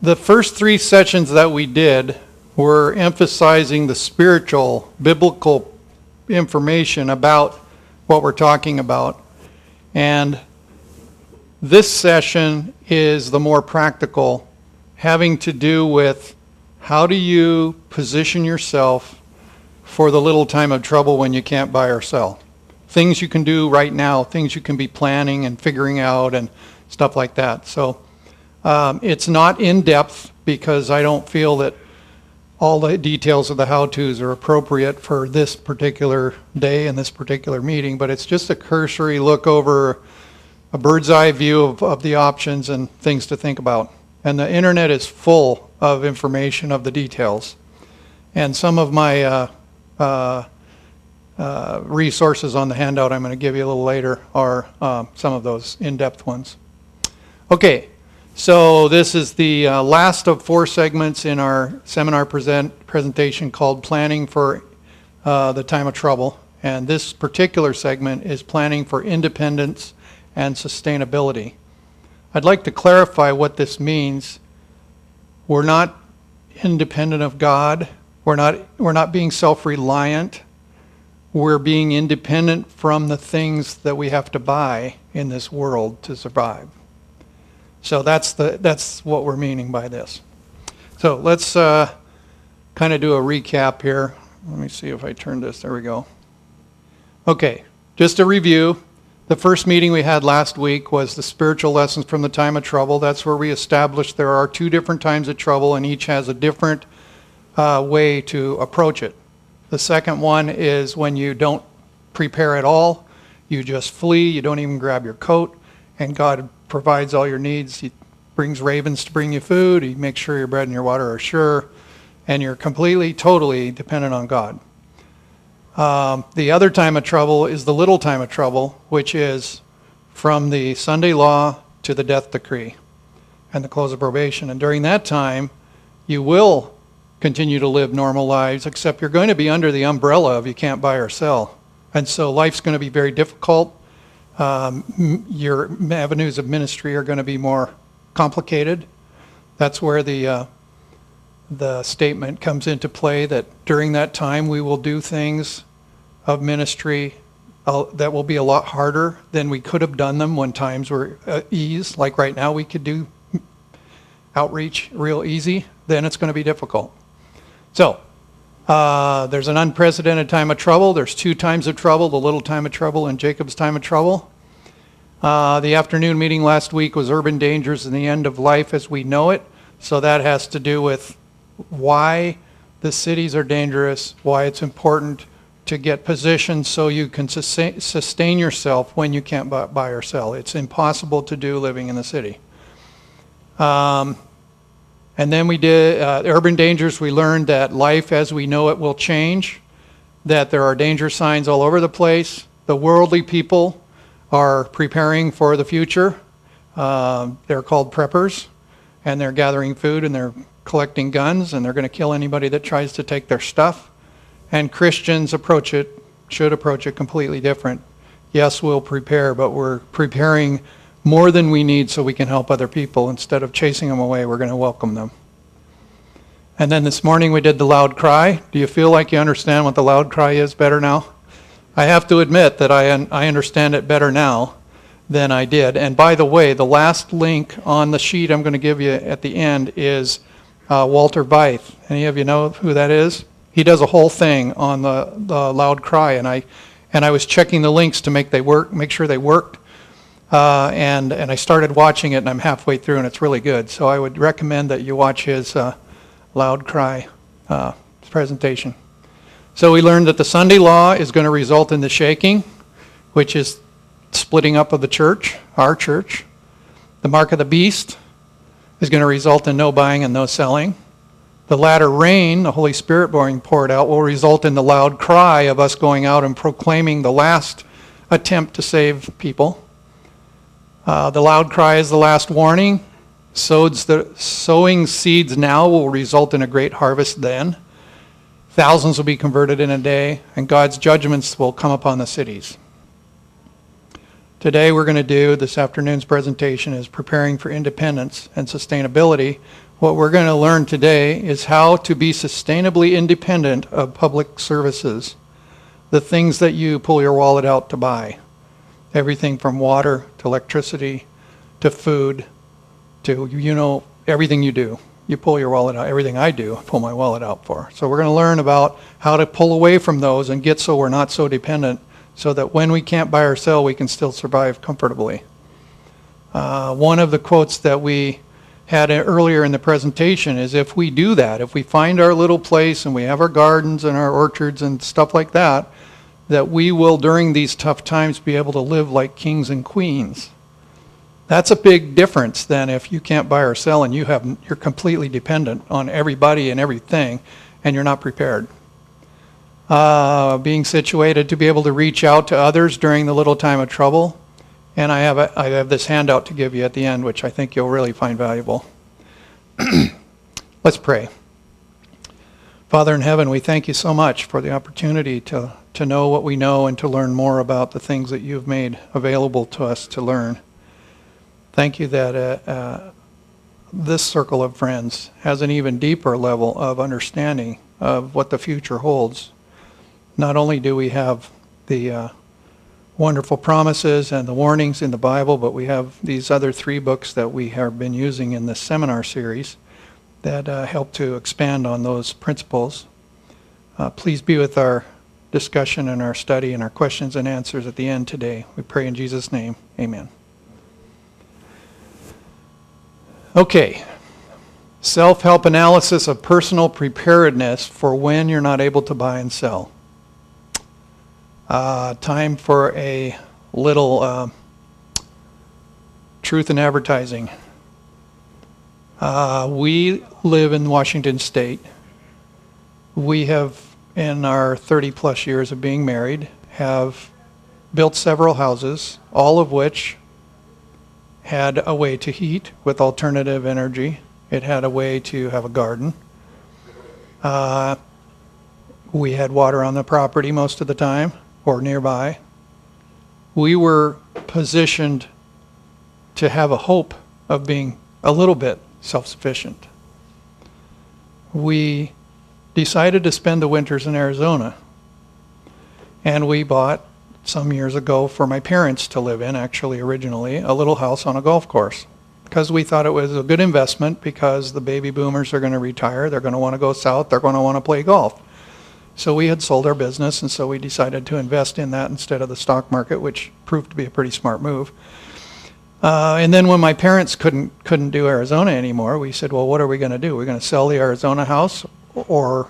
The first 3 sessions that we did were emphasizing the spiritual, biblical information about what we're talking about. And this session is the more practical, having to do with how do you position yourself for the little time of trouble when you can't buy or sell. Things you can do right now, things you can be planning and figuring out and stuff like that. So it's not in depth because I don't feel that all the details of the how-tos are appropriate for this particular day and this particular meeting, but it's just a cursory look over a bird's eye view of the options and things to think about. And the internet is full of information of the details. And some of my resources on the handout I'm going to give you a little later are some of those in-depth ones. Okay, so this is the last of 4 segments in our seminar presentation called Planning for the Time of Trouble. And this particular segment is Planning for Independence and Sustainability. I'd like to clarify what this means. We're not independent of God. We're not being self-reliant. We're being independent from the things that we have to buy in this world to survive. So that's what we're meaning by this. So let's kind of do a recap here. Let me see if I turn this. There we go. Okay, just a review. The first meeting we had last week was the spiritual lessons from the time of trouble. That's where we established there are 2 different times of trouble, and each has a different way to approach it. The second one is when you don't prepare at all, you just flee, you don't even grab your coat, and God provides all your needs. He brings ravens to bring you food, He makes sure your bread and your water are sure, and you're completely, totally dependent on God. The other time of trouble is the little time of trouble, which is from the Sunday law to the death decree and the close of probation. And during that time, you will continue to live normal lives, except you're going to be under the umbrella of you can't buy or sell. And so life's going to be very difficult. Your avenues of ministry are going to be more complicated. That's where the statement comes into play that during that time we will do things of ministry that will be a lot harder than we could have done them when times were ease. Like right now we could do outreach real easy. Then it's going to be difficult. So there's an unprecedented time of trouble. There's 2 times of trouble, the little time of trouble and Jacob's time of trouble. The afternoon meeting last week was urban dangers and the end of life as we know it. So that has to do with why the cities are dangerous, why it's important to get positioned so you can sustain yourself when you can't buy or sell. It's impossible to do living in the city. And then we did urban dangers. We learned that life as we know it will change, that there are danger signs all over the place. The worldly people are preparing for the future. They're called preppers, and they're gathering food and they're collecting guns, and they're going to kill anybody that tries to take their stuff. And Christians should approach it completely different. Yes, we'll prepare, but we're preparing more than we need so we can help other people. Instead of chasing them away, we're going to welcome them. And then this morning we did the loud cry. Do you feel like you understand what the loud cry is better now? I have to admit that I understand it better now than I did. And by the way, the last link on the sheet I'm going to give you at the end is Walter Veith. Any of you know who that is? He does a whole thing on the loud cry, and I was checking the links to make sure they worked. And I started watching it, and I'm halfway through, and it's really good. So I would recommend that you watch his loud cry presentation. So we learned that the Sunday law is going to result in the shaking, which is splitting up of the church, our church. The mark of the beast is going to result in no buying and no selling. The latter rain, the Holy Spirit being poured out, will result in the loud cry of us going out and proclaiming the last attempt to save people. The loud cry is the last warning. Sowing seeds now will result in a great harvest then. Thousands will be converted in a day, and God's judgments will come upon the cities. Today we're going to do, this afternoon's presentation is Preparing for Independence and Sustainability, What we're going to learn today is how to be sustainably independent of public services, the things that you pull your wallet out to buy. Everything from water to electricity to food to, everything you do. You pull your wallet out. Everything I do, I pull my wallet out for. So we're going to learn about how to pull away from those and get so we're not so dependent, so that when we can't buy or sell, we can still survive comfortably. One of the quotes that we had earlier in the presentation is, if we do that, if we find our little place and we have our gardens and our orchards and stuff like that, that we will, during these tough times, be able to live like kings and queens. That's a big difference than if you can't buy or sell and you're completely dependent on everybody and everything and you're not prepared. Being situated to be able to reach out to others during the little time of trouble. And I have this handout to give you at the end, which I think you'll really find valuable. Let's pray. Father in heaven, we thank you so much for the opportunity to know what we know and to learn more about the things that you've made available to us to learn. Thank you that this circle of friends has an even deeper level of understanding of what the future holds. Not only do we have the wonderful promises and the warnings in the Bible, but we have these other 3 books that we have been using in this seminar series that help to expand on those principles. Please be with our discussion and our study and our questions and answers at the end today. We pray in Jesus' name. Amen. Okay. Self-help analysis of personal preparedness for when you're not able to buy and sell. Time for a little truth in advertising. We live in Washington State. We have, in our 30 plus years of being married, have built several houses, all of which had a way to heat with alternative energy. It had a way to have a garden. We had water on the property most of the time, or nearby. We were positioned to have a hope of being a little bit self-sufficient. We decided to spend the winters in Arizona, and we bought some years ago for my parents to live in, actually originally, a little house on a golf course, because we thought it was a good investment, because the baby boomers are going to retire, they're going to want to go south, they're going to want to play golf. So we had sold our business, and so we decided to invest in that instead of the stock market, which proved to be a pretty smart move. And then when my parents couldn't do Arizona anymore, we said, well, what are we going to do? We're going to sell the Arizona house or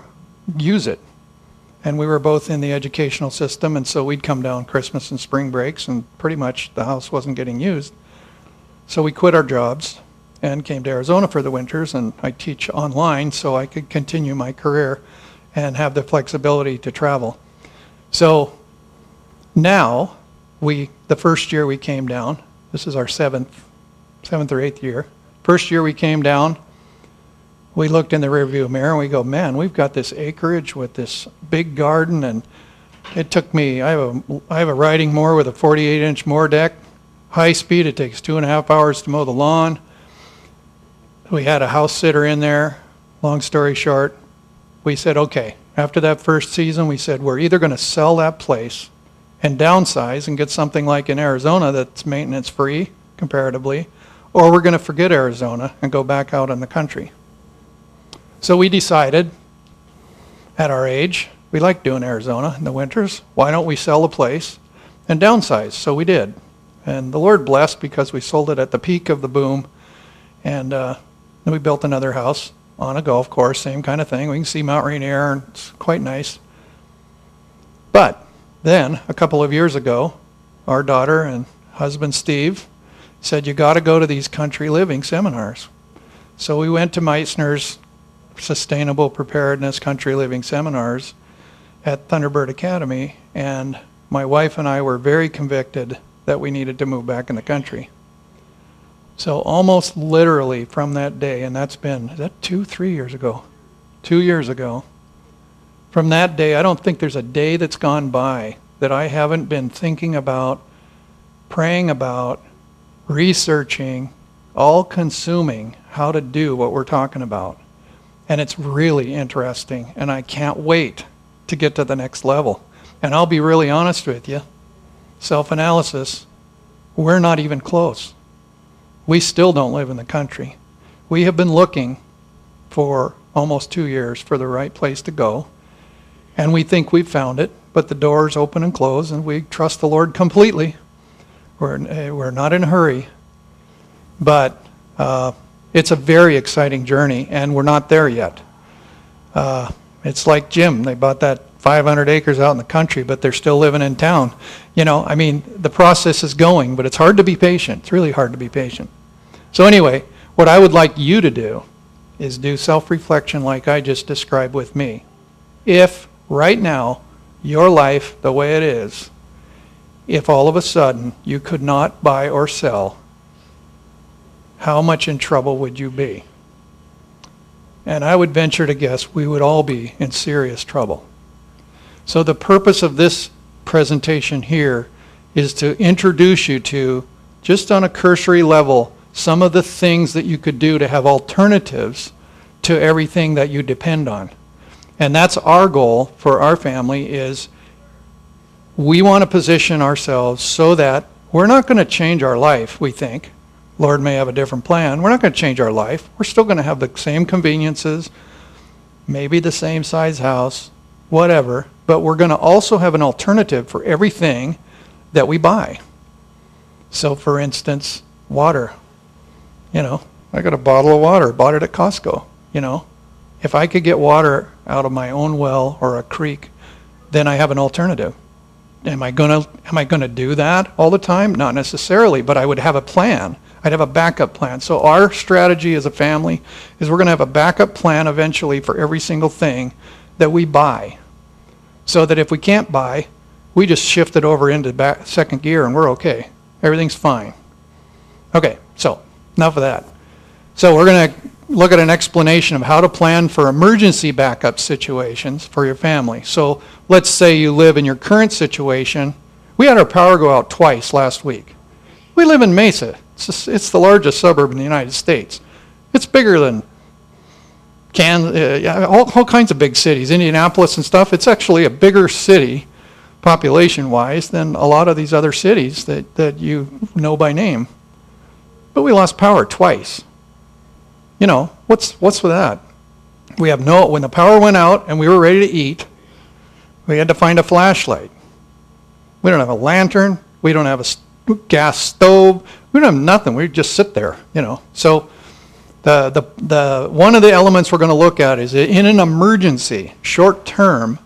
use it. And we were both in the educational system, and so we'd come down Christmas and spring breaks, and pretty much the house wasn't getting used. So we quit our jobs and came to Arizona for the winters, and I teach online so I could continue my career and have the flexibility to travel. So now, the first year we came down, this is our seventh or 8th year. First year we came down, we looked in the rearview mirror and we go, man, we've got this acreage with this big garden, and it took me, I have a riding mower with a 48-inch mower deck, high speed, it takes 2.5 hours to mow the lawn. We had a house sitter in there, long story short. We said, okay, after that first season, we said, we're either going to sell that place and downsize and get something like in Arizona that's maintenance free comparatively, or we're going to forget Arizona and go back out in the country. So we decided, at our age, we like doing Arizona in the winters, why don't we sell the place and downsize? So we did. And the Lord blessed, because we sold it at the peak of the boom, and then we built another house on a golf course, same kind of thing. We can see Mount Rainier, and it's quite nice. But then, a couple of years ago, our daughter and husband Steve said, you got to go to these country living seminars. So we went to Meissner's Sustainable Preparedness Country Living Seminars at Thunderbird Academy, and my wife and I were very convicted that we needed to move back in the country. So almost literally from that day, and that's been, is that 3 years ago? 2 years ago. From that day, I don't think there's a day that's gone by that I haven't been thinking about, praying about, researching, all consuming how to do what we're talking about. And it's really interesting, and I can't wait to get to the next level. And I'll be really honest with you, self-analysis, we're not even close. We still don't live in the country. We have been looking for almost 2 years for the right place to go, and we think we've found it, but the doors open and close, and we trust the Lord completely. We're not in a hurry, but it's a very exciting journey, and we're not there yet. It's like Jim. They bought that 500 acres out in the country, but they're still living in town. I mean, the process is going, but it's hard to be patient. It's really hard to be patient. So anyway, what I would like you to do is do self-reflection like I just described with me. If right now, your life, the way it is, if all of a sudden you could not buy or sell, how much in trouble would you be? And I would venture to guess we would all be in serious trouble. So the purpose of this presentation here is to introduce you to, just on a cursory level, some of the things that you could do to have alternatives to everything that you depend on. And that's our goal for our family, is we want to position ourselves so that we're not going to change our life, we think. Lord may have a different plan. We're not going to change our life. We're still going to have the same conveniences, maybe the same size house, whatever, but we're going to also have an alternative for everything that we buy. So for instance, water. I got a bottle of water, bought it at Costco. If I could get water out of my own well or a creek, then I have an alternative. Am I gonna do that all the time? Not necessarily, but I would have a plan. I'd have a backup plan. So our strategy as a family is we're gonna have a backup plan eventually for every single thing that we buy. So that if we can't buy, we just shift it over into second gear and we're okay. Everything's fine. Okay, so enough of that. So we're gonna look at an explanation of how to plan for emergency backup situations for your family. So let's say you live in your current situation. We had our power go out twice last week. We live in Mesa. It's the largest suburb in the United States. It's bigger than all kinds of big cities, Indianapolis and stuff. It's actually a bigger city population-wise than a lot of these other cities that you know by name. But we lost power twice. What's with that? When the power went out and we were ready to eat, we had to find a flashlight. We don't have a lantern. We don't have a gas stove. We don't have nothing. We just sit there, So the one of the elements we're going to look at is, in an emergency, short term,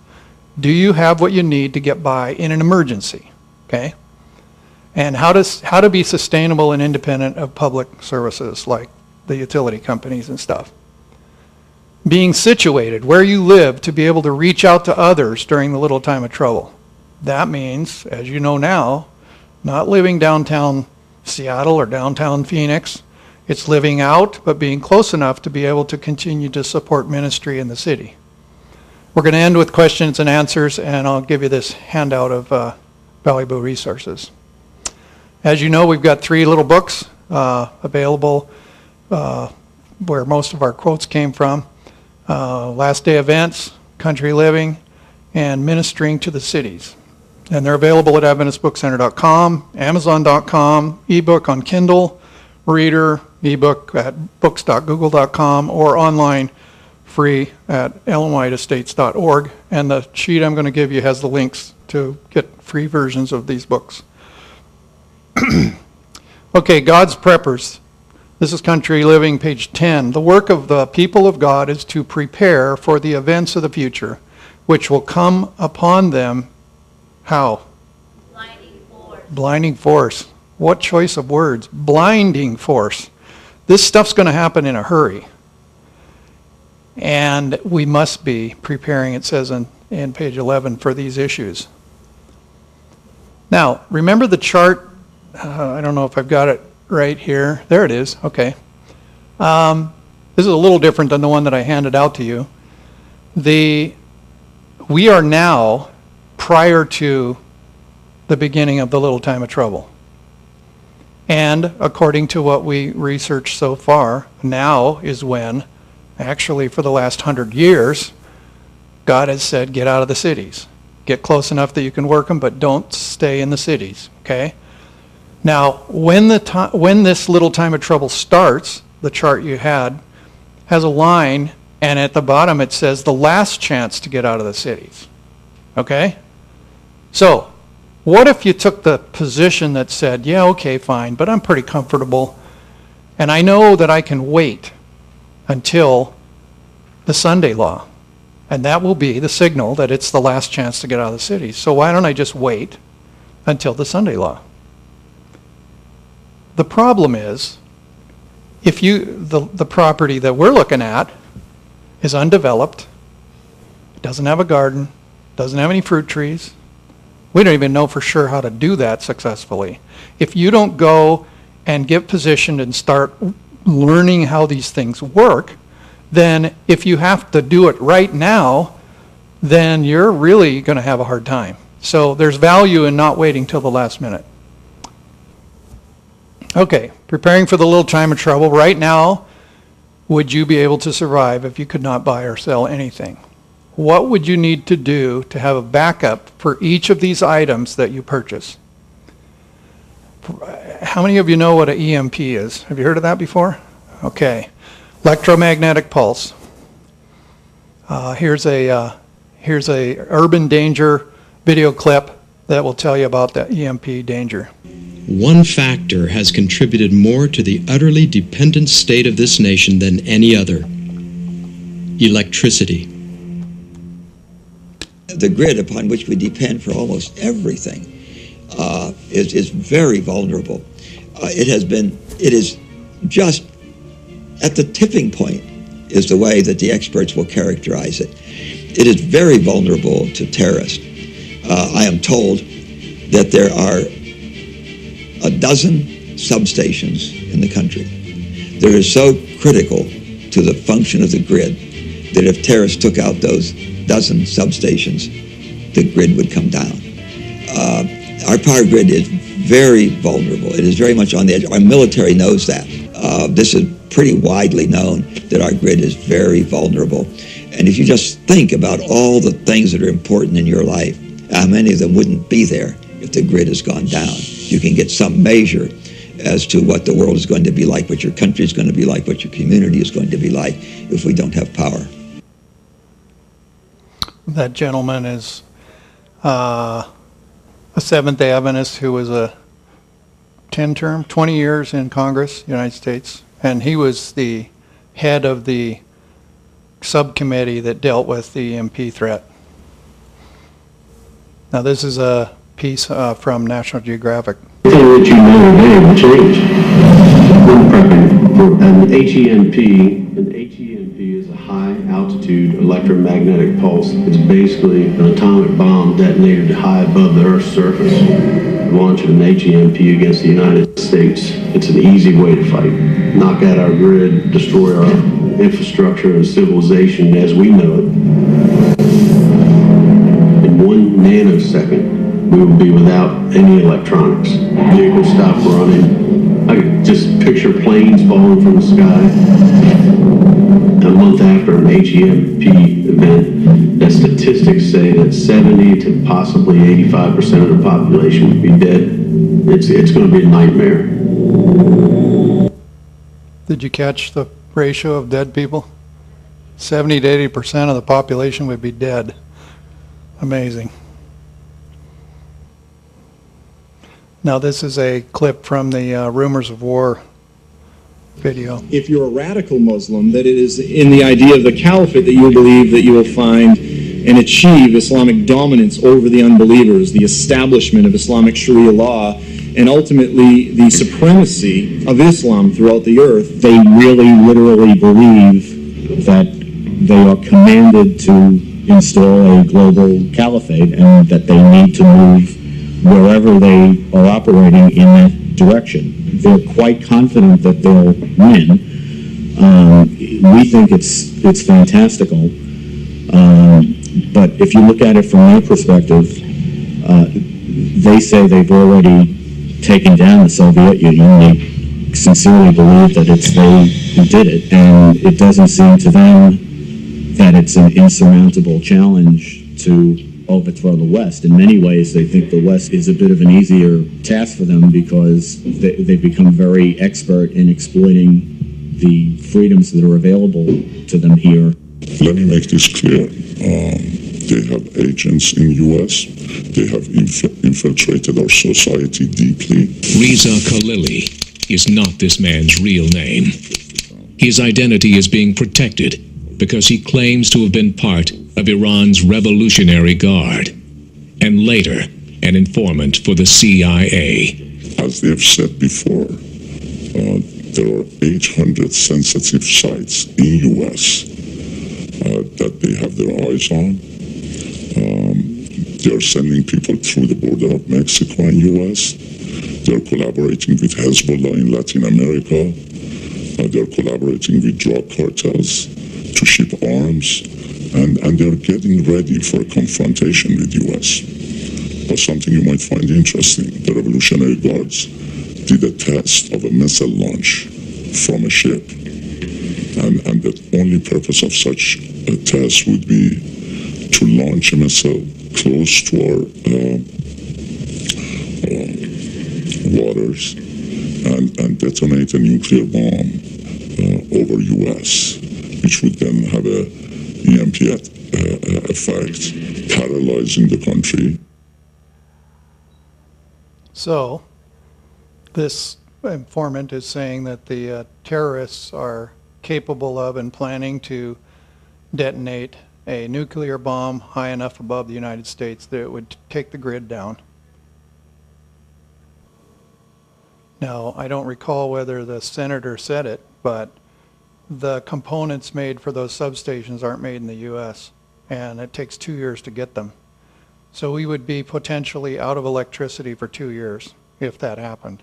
do you have what you need to get by in an emergency? Okay? And how to be sustainable and independent of public services like the utility companies and stuff. Being situated where you live to be able to reach out to others during the little time of trouble. That means, as you know now, not living downtown Seattle or downtown Phoenix. It's living out, but being close enough to be able to continue to support ministry in the city. We're going to end with questions and answers, and I'll give you this handout of valuable resources. As you know, we've got 3 little books available where most of our quotes came from. Last Day Events, Country Living, and Ministering to the Cities. And they're available at AdventistBookCenter.com, Amazon.com, ebook on Kindle, reader, ebook at books.google.com, or online free at ellenwhiteestates.org. And the sheet I'm going to give you has the links to get free versions of these books. Okay, God's preppers. This is Country Living, page 10. The work of the people of God is to prepare for the events of the future, which will come upon them. How? Blinding force. Blinding force. What choice of words? Blinding force. This stuff's going to happen in a hurry. And we must be preparing, it says in page 11, for these issues. Now, remember the chart? I don't know if I've got it right here. There it is. Okay. This is a little different than the one that I handed out to you. We are now prior to the beginning of the little time of trouble. And according to what we researched so far, now is when, actually for the last 100 years, God has said, get out of the cities. Get close enough that you can work them, but don't stay in the cities, okay? Now, when this little time of trouble starts, the chart you had has a line, and at the bottom it says the last chance to get out of the cities, okay? So, what if you took the position that said, yeah, okay, fine, but I'm pretty comfortable, and I know that I can wait until the Sunday law, and that will be the signal that it's the last chance to get out of the cities. So why don't I just wait until the Sunday law? The problem is, if the property that we're looking at is undeveloped, doesn't have a garden, doesn't have any fruit trees, we don't even know for sure how to do that successfully. If you don't go and get positioned and start learning how these things work, then if you have to do it right now, then you're really going to have a hard time. So there's value in not waiting till the last minute. Okay, preparing for the little time of trouble. Right now, would you be able to survive if you could not buy or sell anything? What would you need to do to have a backup for each of these items that you purchase? How many of you know what an EMP is? Have you heard of that before? Okay. Electromagnetic pulse. Here's a urban danger video clip that will tell you about the EMP danger. One factor has contributed more to the utterly dependent state of this nation than any other: electricity. The grid upon which we depend for almost everything is very vulnerable. It is just at the tipping point, is the way that the experts will characterize it. It is very vulnerable to terrorists. I am told that there are a dozen substations in the country that are so critical to the function of the grid that if terrorists took out those dozen substations, the grid would come down. Our power grid is very vulnerable. It is very much on the edge. Our military knows that. This is pretty widely known that our grid is very vulnerable. And if you just think about all the things that are important in your life, how many of them wouldn't be there if the grid has gone down? You can get some measure as to what the world is going to be like, what your country is going to be like, what your community is going to be like if we don't have power. That gentleman is a Seventh-day Adventist who was a 20 years in Congress, United States, and he was the head of the subcommittee that dealt with the EMP threat. Now this is a piece from National Geographic. Everything that you know today will change when prepping for an HEMP. An HEMP is a high altitude electromagnetic pulse. It's basically an atomic bomb detonated high above the Earth's surface. Launching an HEMP against the United States, it's an easy way to fight. Knock out our grid, destroy our infrastructure and civilization as we know it. In 1 nanosecond, we will be without any electronics. Vehicles stop running. I could just picture planes falling from the sky. A month after an HEMP event, the statistics say that 70 to possibly 85% of the population would be dead. It's going to be a nightmare. Did you catch the ratio of dead people? 70 to 80% of the population would be dead. Amazing. Now this is a clip from the Rumors of War video. If you're a radical Muslim, that it is in the idea of the caliphate that you believe that you will find and achieve Islamic dominance over the unbelievers, the establishment of Islamic Sharia law, and ultimately the supremacy of Islam throughout the earth. They really literally believe that they are commanded to install a global caliphate and that they need to move wherever they are operating in that direction. They're quite confident that they'll win. We think it's fantastical. But if you look at it from their perspective, they say they've already taking down the Soviet Union. They sincerely believe that it's they who did it, and it doesn't seem to them that it's an insurmountable challenge to overthrow the West. In many ways, they think the West is a bit of an easier task for them because they've become very expert in exploiting the freedoms that are available to them here. Let me make this clear. They have agents in U.S. They have infiltrated our society deeply. Reza Khalili is not this man's real name. His identity is being protected because he claims to have been part of Iran's Revolutionary Guard, and later an informant for the CIA. As they've said before, there are 800 sensitive sites in U.S. That they have their eyes on. They're sending people through the border of Mexico and U.S. They're collaborating with Hezbollah in Latin America. They're collaborating with drug cartels to ship arms, and they're getting ready for a confrontation with U.S. But something you might find interesting, the Revolutionary Guards did a test of a missile launch from a ship, and the only purpose of such a test would be to launch a missile close to our waters and detonate a nuclear bomb over U.S., which would then have a EMP effect, paralyzing the country. So, this informant is saying that the terrorists are capable of and planning to detonate a nuclear bomb high enough above the United States that it would take the grid down. Now, I don't recall whether the senator said it, but the components made for those substations aren't made in the U.S., and it takes 2 years to get them. So we would be potentially out of electricity for 2 years if that happened.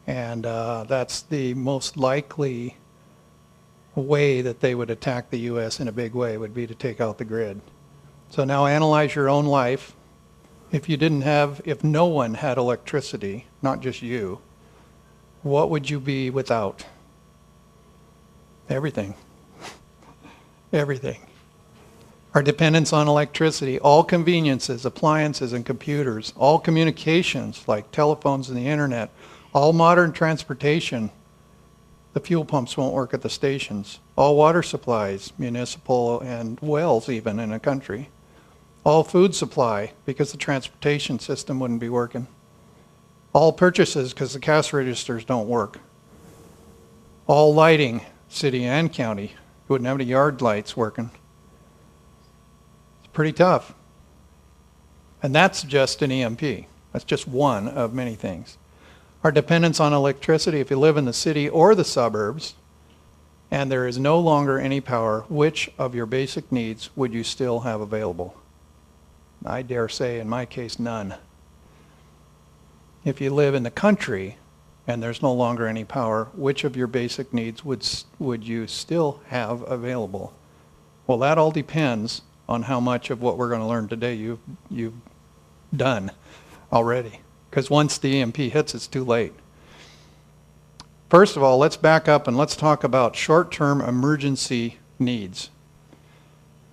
And that's the most likely way that they would attack the U.S. in a big way, would be to take out the grid. So now analyze your own life. If no one had electricity, not just you, what would you be without? Everything. Everything. Our dependence on electricity, all conveniences, appliances and computers, all communications like telephones and the internet, all modern transportation. The fuel pumps won't work at the stations. All water supplies, municipal and wells even in a country. All food supply, because the transportation system wouldn't be working. All purchases, because the cash registers don't work. All lighting, city and county. You wouldn't have any yard lights working. It's pretty tough. And that's just an EMP. That's just one of many things. Our dependence on electricity, if you live in the city or the suburbs, and there is no longer any power, which of your basic needs would you still have available? I dare say, in my case, none. If you live in the country and there's no longer any power, which of your basic needs would you still have available? Well, that all depends on how much of what we're going to learn today you've done already. Because once the EMP hits, it's too late. First of all, let's back up and let's talk about short-term emergency needs.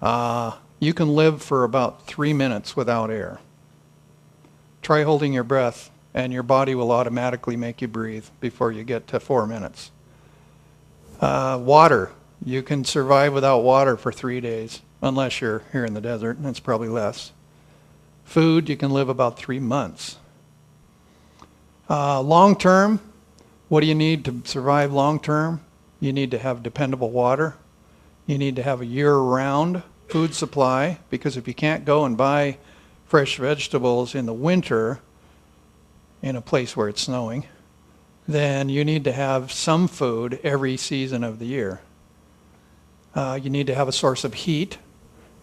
You can live for about 3 minutes without air. Try holding your breath, and your body will automatically make you breathe before you get to 4 minutes. Water. You can survive without water for 3 days, unless you're here in the desert, and it's probably less. Food, you can live about 3 months. Long term, what do you need to survive long term? You need to have dependable water. You need to have a year-round food supply, because if you can't go and buy fresh vegetables in the winter in a place where it's snowing, then you need to have some food every season of the year. You need to have a source of heat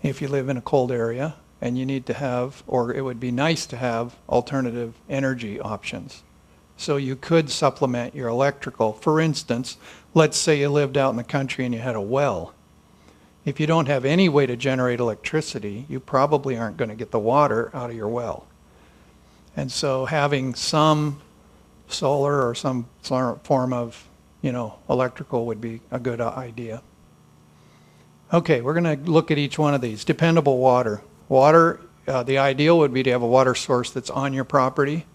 if you live in a cold area, and you need to have, or it would be nice to have, alternative energy options. So you could supplement your electrical. For instance, let's say you lived out in the country and you had a well. If you don't have any way to generate electricity, you probably aren't going to get the water out of your well. And so having some solar or some form of, electrical would be a good idea. Okay, we're going to look at each one of these. Dependable water. Water, the ideal would be to have a water source that's on your property.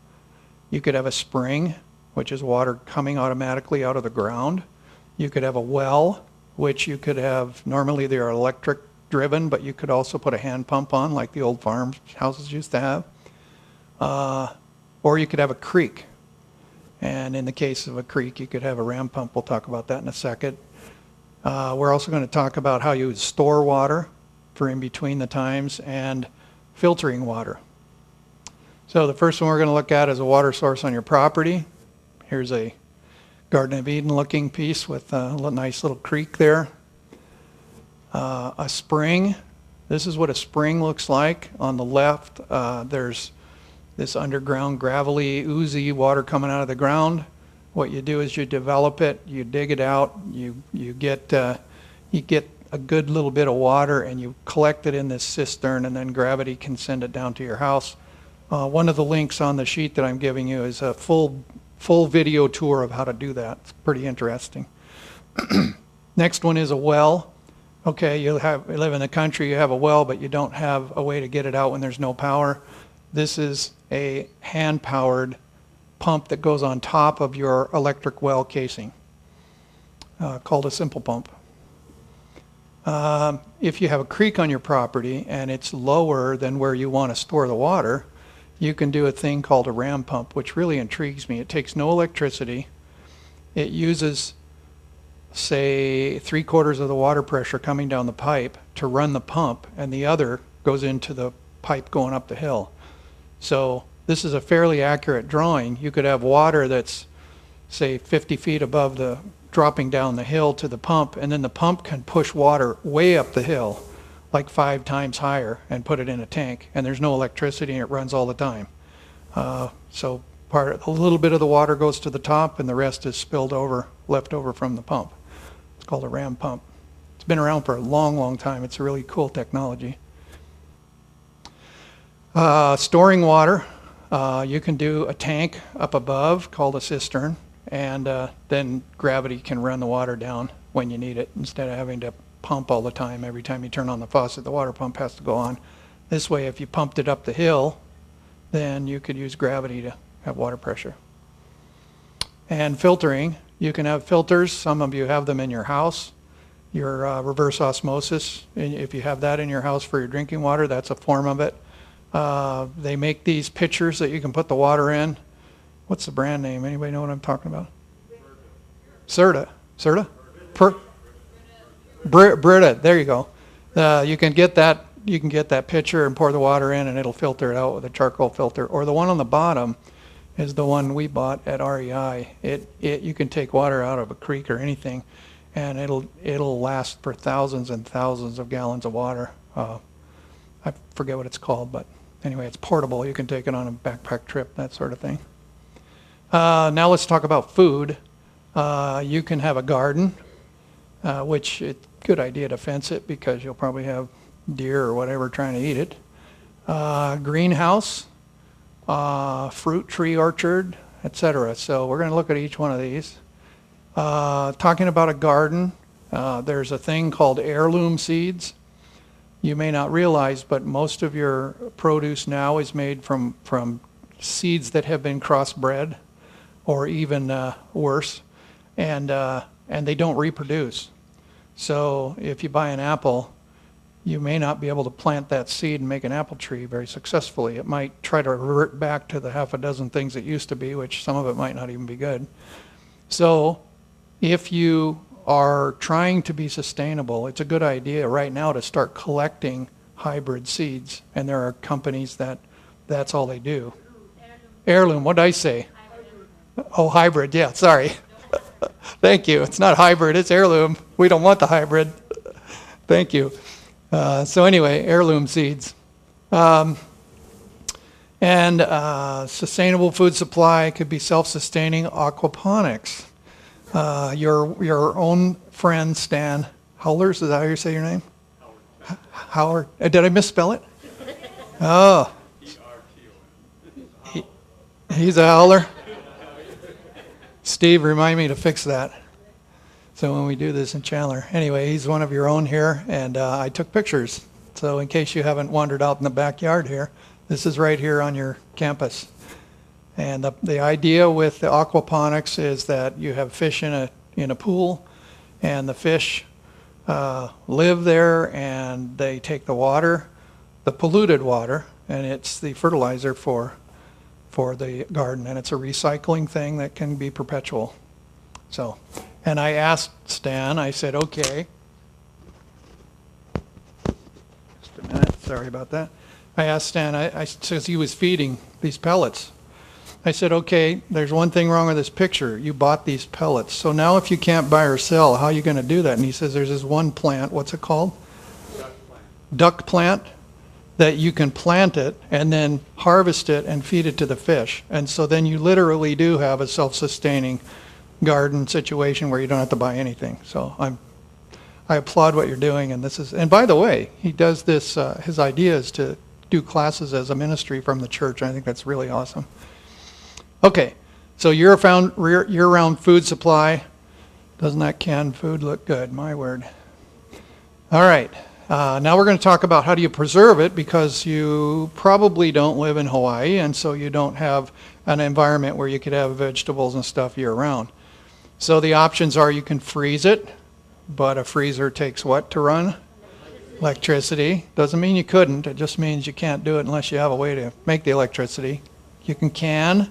You could have a spring, which is water coming automatically out of the ground. You could have a well, which you could have, normally they're electric driven, but you could also put a hand pump on like the old farmhouses used to have. Or you could have a creek. And in the case of a creek, you could have a ram pump. We'll talk about that in a second. We're also going to talk about how you would store water for in between the times and filtering water. So the first one we're going to look at is a water source on your property. Here's a Garden of Eden looking piece with a nice little creek there. A spring. This is what a spring looks like. On the left, there's this underground gravelly, oozy water coming out of the ground. What you do is you develop it, you dig it out, you get a good little bit of water, and you collect it in this cistern, and then gravity can send it down to your house. One of the links on the sheet that I'm giving you is a full video tour of how to do that. It's pretty interesting. Next one is a well. Okay, you live in the country, you have a well, but you don't have a way to get it out when there's no power. This is a hand-powered pump that goes on top of your electric well casing, called a simple pump. If you have a creek on your property and it's lower than where you want to store the water, you can do a thing called a ram pump, which really intrigues me. It takes no electricity. It uses, say, 3/4 of the water pressure coming down the pipe to run the pump, and the other goes into the pipe going up the hill. So this is a fairly accurate drawing. You could have water that's, say, 50 feet above the, dropping down the hill to the pump, and then the pump can push water way up the hill, like 5 times higher, and put it in a tank. And there's no electricity, and it runs all the time. So a little bit of the water goes to the top, and the rest is spilled over, left over from the pump. It's called a ram pump. It's been around for a long, long time. It's a really cool technology. Storing water. You can do a tank up above called a cistern, and then gravity can run the water down when you need it instead of having to pump all the time. Every time you turn on the faucet, the water pump has to go on. This way, if you pumped it up the hill, then you could use gravity to have water pressure. And filtering. You can have filters. Some of you have them in your house. Your reverse osmosis, if you have that in your house for your drinking water, that's a form of it. They make these pitchers that you can put the water in. What's the brand name? Anybody know what I'm talking about? Serta. Serta? Brita. There you go. You can get that pitcher and pour the water in, and it'll filter it out with a charcoal filter. Or the one on the bottom is the one we bought at REI. You can take water out of a creek or anything, and it'll last for thousands and thousands of gallons of water. I forget what it's called, but anyway, it's portable. You can take it on a backpack trip, that sort of thing. Now let's talk about food. You can have a garden, which it's a good idea to fence it because you'll probably have deer or whatever trying to eat it. Greenhouse, fruit tree orchard, etc. So we're going to look at each one of these. Talking about a garden, there's a thing called heirloom seeds. You may not realize, but most of your produce now is made from seeds that have been crossbred, or even worse, and they don't reproduce. So if you buy an apple, you may not be able to plant that seed and make an apple tree very successfully. It might try to revert back to the half a dozen things it used to be, which some of it might not even be good. So if you are trying to be sustainable, it's a good idea right now to start collecting hybrid seeds. And there are companies that's all they do. Heirloom, what did I say? Oh, hybrid, yeah, sorry. Thank you. It's not hybrid, it's heirloom. We don't want the hybrid. Thank you. So anyway, heirloom seeds. And sustainable food supply could be self-sustaining aquaponics. Your own friend Stan Howlers, is that how you say your name? Howard. Did I misspell it? Oh. He's a howler? Steve, remind me to fix that. So when we do this in Chandler. Anyway, he's one of your own here, and I took pictures. So in case you haven't wandered out in the backyard here, this is right here on your campus. And the idea with the aquaponics is that you have fish in a pool, and the fish live there, and they take the water, the polluted water, and it's the fertilizer for the garden, and it's a recycling thing that can be perpetual. So, and I asked Stan, I said, okay, just a minute, sorry about that. I asked Stan, since he was feeding these pellets, I said, okay, there's one thing wrong with this picture. You bought these pellets. So now if you can't buy or sell, how are you going to do that? And he says, there's this one plant, what's it called? Duck plant, that you can plant it and then harvest it and feed it to the fish. And so then you literally do have a self-sustaining garden situation where you don't have to buy anything. So I applaud what you're doing. And by the way, he does this, his idea is to do classes as a ministry from the church. I think that's really awesome. Okay, so year-round food supply. Doesn't that canned food look good? My word. All right, now we're going to talk about how do you preserve it, because you probably don't live in Hawaii, and so you don't have an environment where you could have vegetables and stuff year-round. So the options are you can freeze it, but a freezer takes what to run? Electricity. Doesn't mean you couldn't, it just means you can't do it unless you have a way to make the electricity. You can.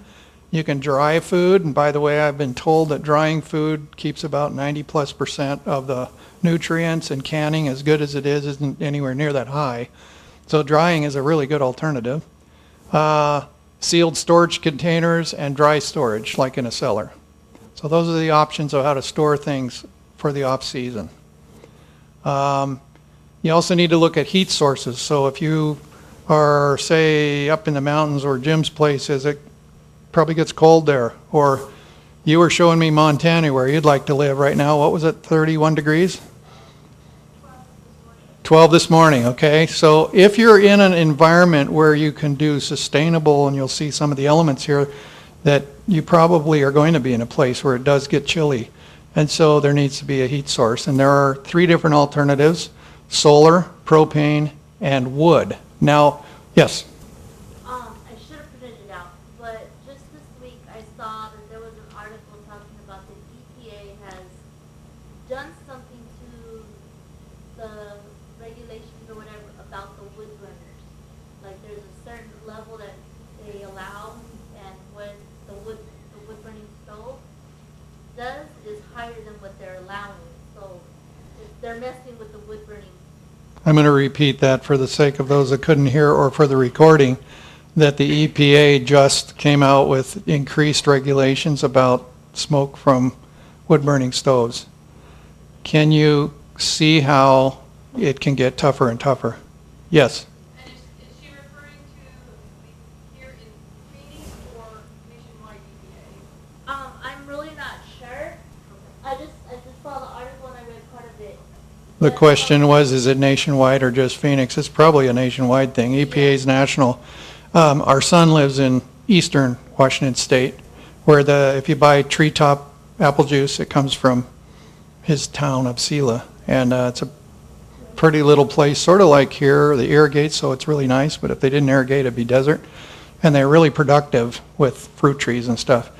You can dry food, and by the way, I've been told that drying food keeps about 90+% of the nutrients, and canning, as good as it is, isn't anywhere near that high. So drying is a really good alternative. Sealed storage containers and dry storage, like in a cellar. So those are the options of how to store things for the off-season. You also need to look at heat sources. So if you are, say, up in the mountains where Jim's place is, it probably gets cold there. Or you were showing me Montana where you'd like to live right now. What was it, 31 degrees? 12 this morning, okay? So if you're in an environment where you can do sustainable, and you'll see some of the elements here, that you probably are going to be in a place where it does get chilly. And so there needs to be a heat source. And there are 3 different alternatives: solar, propane, and wood. Now, yes? I should have printed it out, but just this week I saw that there was an article talking about the EPA has done something to the regulations or whatever about the wood burners. Like there's a certain level that they allow, and what the wood burning stove does is higher than what they're allowing. So they're messing with the wood burning. I'm going to repeat that for the sake of those that couldn't hear, or for the recording, that the EPA just came out with increased regulations about smoke from wood-burning stoves. Can you see how it can get tougher and tougher? Yes? And is she referring to here in Phoenix or nationwide EPA? I'm really not sure. I just saw the article and I read part of it. The question was, is it nationwide or just Phoenix? It's probably a nationwide thing. EPA is national. Our son lives in eastern Washington State, where if you buy treetop apple juice, it comes from his town of Sela. And it's a pretty little place, sort of like here. They irrigate, so it's really nice, but if they didn't irrigate, it'd be desert. And they're really productive with fruit trees and stuff.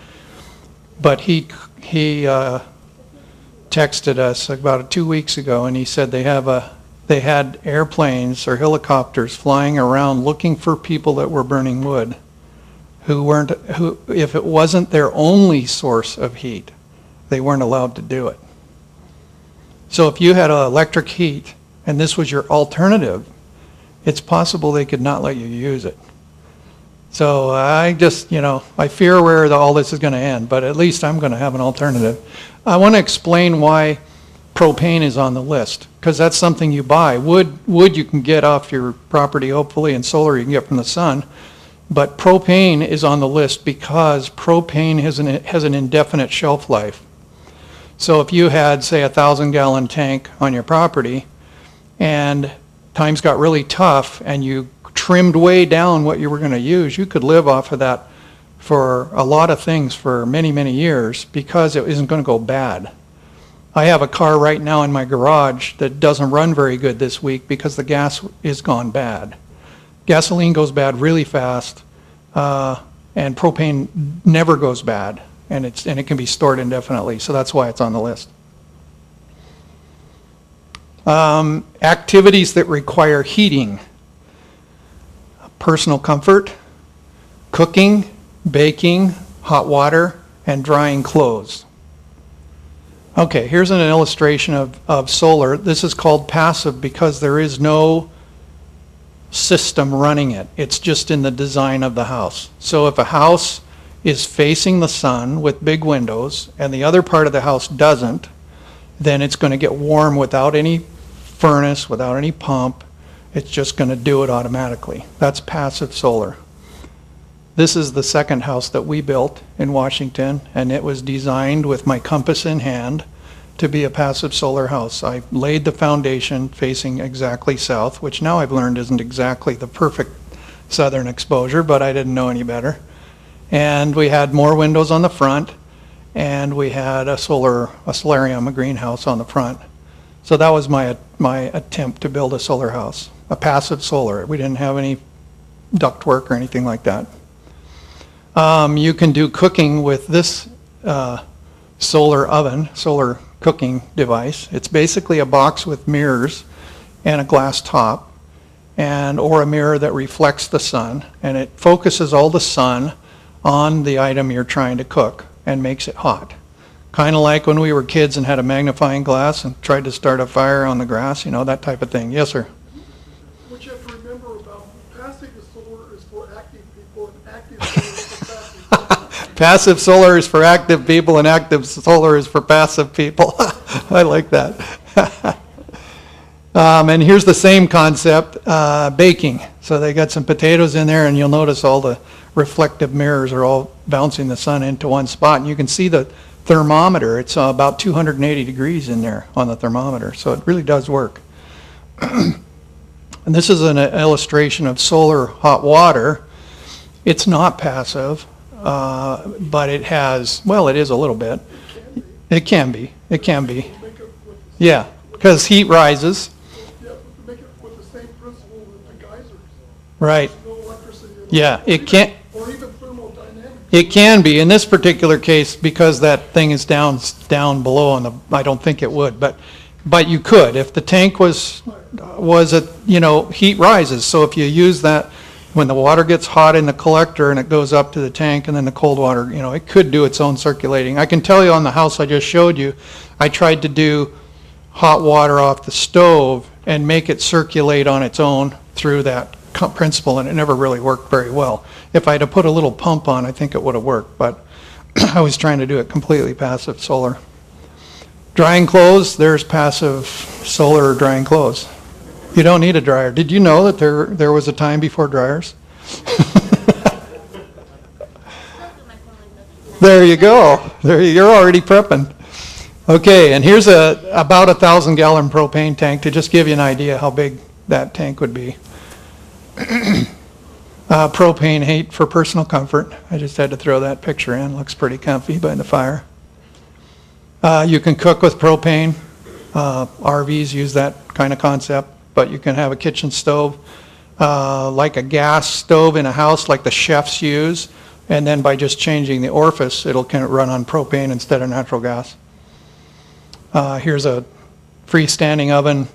But he texted us about 2 weeks ago, and he said they had airplanes or helicopters flying around looking for people that were burning wood, who if it wasn't their only source of heat, they weren't allowed to do it. So if you had electric heat and this was your alternative, it's possible they could not let you use it. So I just, I fear where all this is going to end, but at least I'm going to have an alternative. I want to explain why propane is on the list, because that's something you buy. Wood you can get off your property, hopefully, and solar you can get from the sun. But propane is on the list because propane has an indefinite shelf life. So if you had, say, a 1,000-gallon tank on your property, and times got really tough, and you trimmed way down what you were going to use, you could live off of that for a lot of things for many, many years because it isn't going to go bad. I have a car right now in my garage that doesn't run very good this week because the gas is gone bad. Gasoline goes bad really fast, and propane never goes bad, and it can be stored indefinitely, so that's why it's on the list. Activities that require heating: personal comfort, cooking, baking, hot water, and drying clothes. Okay, here's an illustration of solar. This is called passive because there is no system running it. It's just in the design of the house. So if a house is facing the sun with big windows and the other part of the house doesn't, then it's going to get warm without any furnace, without any pump. It's just going to do it automatically. That's passive solar. This is the second house that we built in Washington, and it was designed with my compass in hand to be a passive solar house. I laid the foundation facing exactly south, which now I've learned isn't exactly the perfect southern exposure, but I didn't know any better. And we had more windows on the front, and we had a solarium, a greenhouse on the front. So that was my attempt to build a solar house, a passive solar. We didn't have any ductwork or anything like that. You can do cooking with this solar oven, solar cooking device. It's basically a box with mirrors and a glass top, or a mirror that reflects the sun, and it focuses all the sun on the item you're trying to cook and makes it hot. Kind of like when we were kids and had a magnifying glass and tried to start a fire on the grass, you know, that type of thing. Yes, sir? What you have to remember about passive solar is for active people and active solar is for passive. Passive solar is for active people and active solar is for passive people. I like that. And here's the same concept, baking. So they got some potatoes in there, and you'll notice all the reflective mirrors are all bouncing the sun into one spot. And you can see the thermometer. It's about 280 degrees in there on the thermometer. So it really does work. And this is an illustration of solar hot water. It's not passive, but it has, well, it is a little bit. It can be. It can be. Yeah, because heat rises. Yeah, make it with the same principle with the geysers. Right. No electricity at all. Yeah, it can't. Or even thermodynamics. It can be in this particular case because that thing is down below on the. I don't think it would, but you could if the tank was at, you know, heat rises. So if you use that when the water gets hot in the collector and it goes up to the tank and then the cold water, you know, it could do its own circulating. I can tell you on the house I just showed you, I tried to do hot water off the stove and make it circulate on its own through that principle, and it never really worked very well. If I had put a little pump on, I think it would have worked, but I was trying to do it completely passive solar. Drying clothes, there's passive solar drying clothes. You don't need a dryer. Did you know that there was a time before dryers? There you go. You're already prepping. Okay, and here's about 1,000-gallon propane tank to just give you an idea how big that tank would be. Propane heat for personal comfort. I just had to throw that picture in. Looks pretty comfy by the fire. You can cook with propane. RVs use that kind of concept, but you can have a kitchen stove, like a gas stove in a house like the chefs use, and then by just changing the orifice, it'll kind of run on propane instead of natural gas. Here's a freestanding oven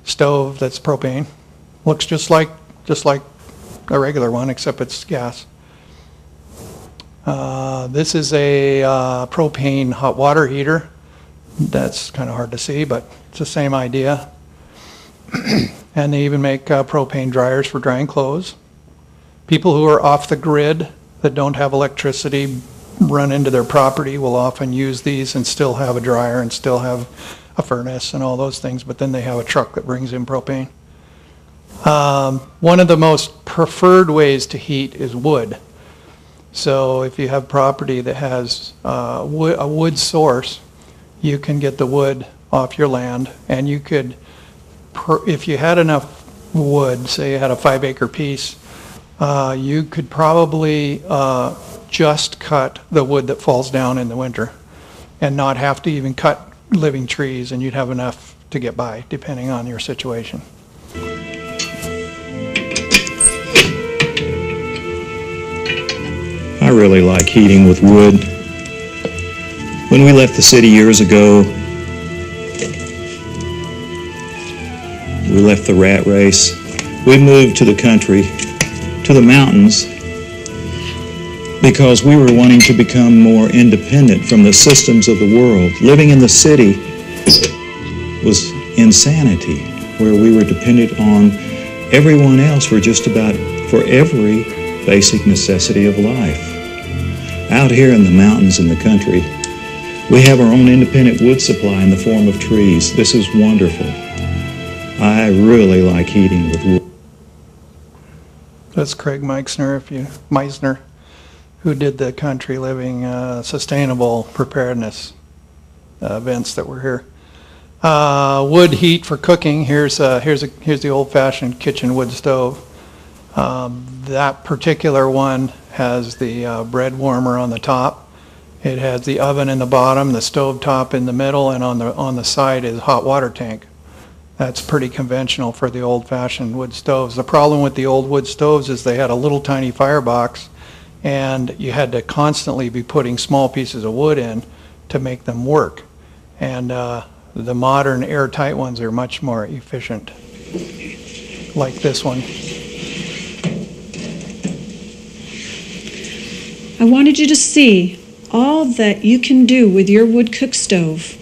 stove that's propane. Looks just like a regular one, except it's gas. This is a propane hot water heater. That's kind of hard to see, but it's the same idea. And they even make propane dryers for drying clothes. People who are off the grid that don't have electricity run into their property will often use these and still have a dryer and still have a furnace and all those things, but then they have a truck that brings in propane. One of the most preferred ways to heat is wood. So if you have property that has a wood source, you can get the wood off your land, and you could, if you had enough wood, say you had a 5-acre piece, you could probably just cut the wood that falls down in the winter and not have to even cut living trees, and you'd have enough to get by, depending on your situation. I really like heating with wood. When we left the city years ago, we left the rat race. We moved to the country, to the mountains, because we were wanting to become more independent from the systems of the world. Living in the city was insanity, where we were dependent on everyone else for just about for every basic necessity of life. Out here in the mountains in the country, we have our own independent wood supply in the form of trees. This is wonderful. I really like heating with wood. That's Craig Meisner, who did the country living sustainable preparedness events that were here. Wood heat for cooking. Here's the old-fashioned kitchen wood stove. That particular one has the bread warmer on the top. It has the oven in the bottom, the stove top in the middle, and on the side is a hot water tank. That's pretty conventional for the old-fashioned wood stoves. The problem with the old wood stoves is they had a little tiny firebox, and you had to constantly be putting small pieces of wood in to make them work. And the modern airtight ones are much more efficient, like this one. I wanted you to see all that you can do with your wood cook stove.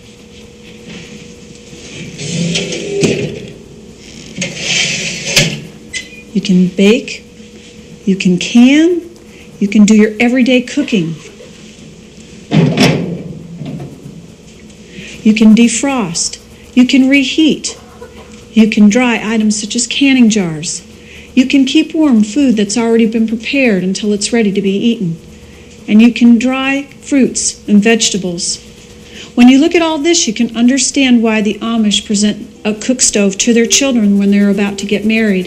You can bake, you can do your everyday cooking. You can defrost, you can reheat, you can dry items such as canning jars. You can keep warm food that's already been prepared until it's ready to be eaten. And you can dry fruits and vegetables. When you look at all this, you can understand why the Amish present a cook stove to their children when they're about to get married.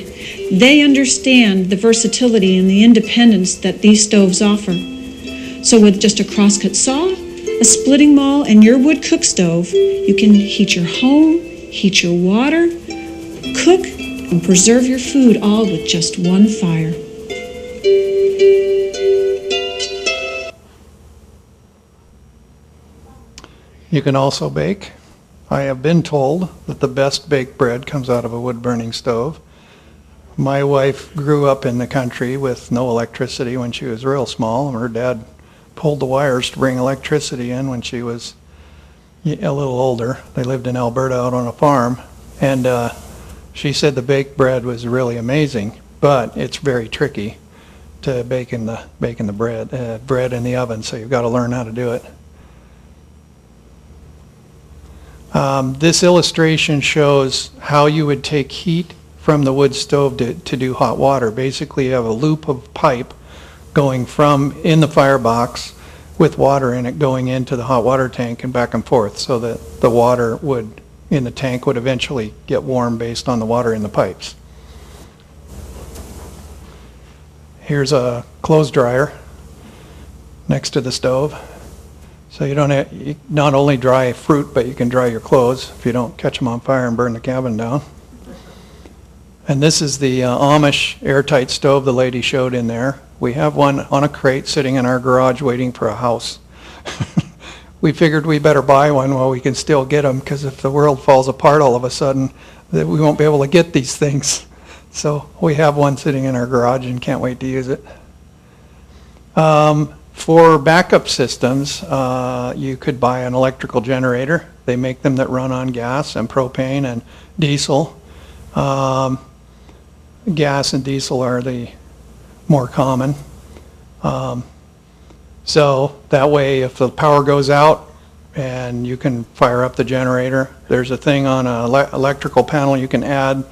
They understand the versatility and the independence that these stoves offer. So with just a crosscut saw, a splitting maul, and your wood cook stove, you can heat your home, heat your water, cook, and preserve your food all with just one fire. You can also bake. I have been told that the best baked bread comes out of a wood-burning stove. My wife grew up in the country with no electricity when she was real small. Her dad pulled the wires to bring electricity in when she was a little older. They lived in Alberta out on a farm, and she said the baked bread was really amazing, but it's very tricky to bake in the bread in the oven, so you've got to learn how to do it. This illustration shows how you would take heat from the wood stove to do hot water. Basically, you have a loop of pipe going from in the firebox with water in it going into the hot water tank and back and forth, so that the water in the tank would eventually get warm based on the water in the pipes. Here's a clothes dryer next to the stove. So you not only dry fruit, but you can dry your clothes if you don't catch them on fire and burn the cabin down. And this is the Amish airtight stove the lady showed in there. We have one on a crate sitting in our garage waiting for a house. We figured we better buy one while we can still get them, because if the world falls apart all of a sudden, that we won't be able to get these things. So we have one sitting in our garage and can't wait to use it. For backup systems, you could buy an electrical generator. They make them that run on gas and propane and diesel. Gas and diesel are the more common. So that way, if the power goes out and you can fire up the generator, there's a thing on an electrical panel you can add